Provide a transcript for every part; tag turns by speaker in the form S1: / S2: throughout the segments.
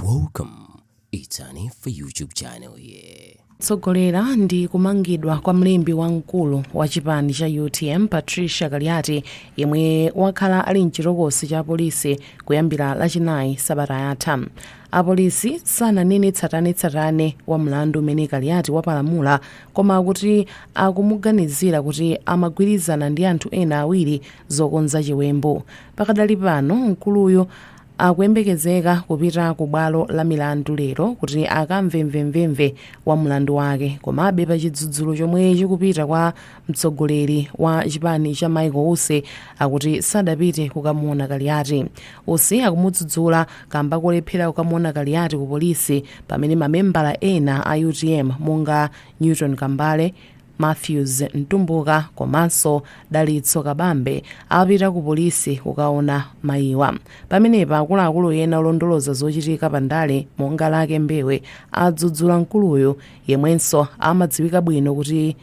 S1: Welcome. It's an for YouTube channel here.
S2: Tsogolera ndi kumangidwa kwa mlembi wamkulu wa chipani cha UTM Patricia Kaliati yemwe wakhala ali mchirokosi cha polisi kuyambira lachinayi sabata yatha. Apolisi sananene tsatane wa mlandu umene Kaliati wapalamula koma kuti akumuganizira kuti amagwirizana ndi anthu ena awiri zokonza chiwembu. Pakadali pano mkuluyo akuyembekezeka kupita ku bwalo la milandu lero kuti akamve mvemvemve wa mlandu wake, komabe pa chidzudzulo chomwe chikupita kwa mtsogoleri wa chipani cha Michael Use akuti sadapite kukamuona Kaliati. Use akumudzudzula kamba kolephera kukamuona Kaliati ku polisi pamene mamembala ena a UTM monga Newton Kambale, Matthews Ntumbuka komanso Dalitso Kabambe apita ku polisi kukaona mayiwa. Pamenepa akuluakulu ena olondoloza zochitika pandale monga Lake Mbewe adzudzula mkuluyo yemwenso amadziwika bwino kuti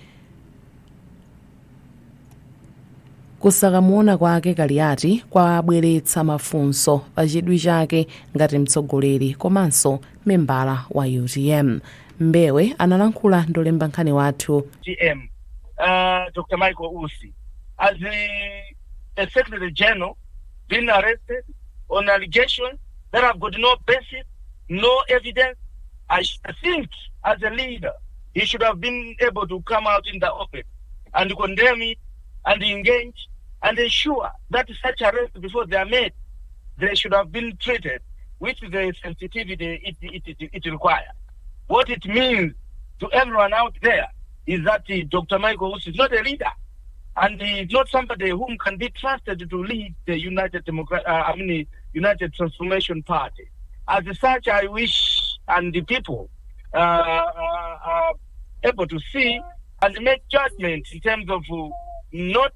S2: kusakamuona kwake Kaliati kwabweretsa mafunso pa chidwi chake ngati mtsogoleri komanso membala wa UTM. Mbewe analankhula ndolemba nkhani wathu
S3: GM, Dr. Michael Usi, as the Secretary General, been arrested on allegations that have got no basis, no evidence. I think as a leader, he should have been able to come out in the open and condemn it and engage and ensure that such arrests, before they are made, they should have been treated with the sensitivity it requires. What it means to everyone out there is that Dr. Michael Usi is not a leader, and he is not somebody whom can be trusted to lead the United Transformation Party. As such, I wish and the people are able to see and make judgment in terms of not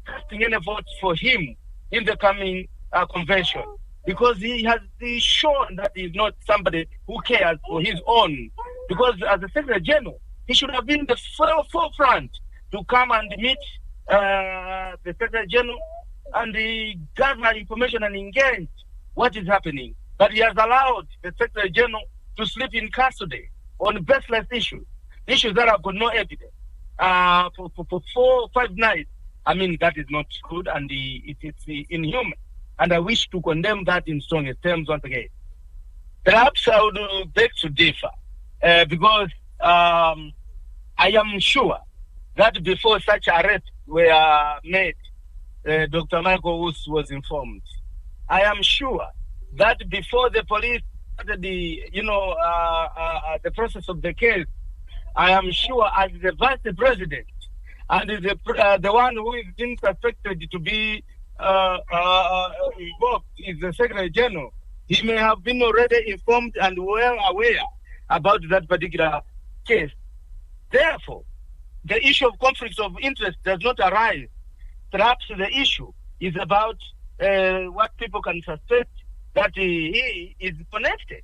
S3: casting any votes for him in the coming convention, because he has shown that he is not somebody who cares for his own. Because as the Secretary General, he should have been the forefront to come and meet the Secretary General and gather information and engage what is happening. But he has allowed the Secretary General to sleep in custody on baseless issues that have got no evidence for 4 or 5 nights. I mean, that is not good, and it's inhuman. And I wish to condemn that in strongest terms once again. Perhaps I would beg to differ, because I am sure that before such arrests were made, Dr. Michael Usi was informed. I am sure that before the police started the process of the case, I am sure as the Vice President and the one who is being suspected to be involved is the Secretary General, he may have been already informed and well aware about that particular case. Therefore, the issue of conflicts of interest does not arise. Perhaps the issue is about what people can suspect that he is connected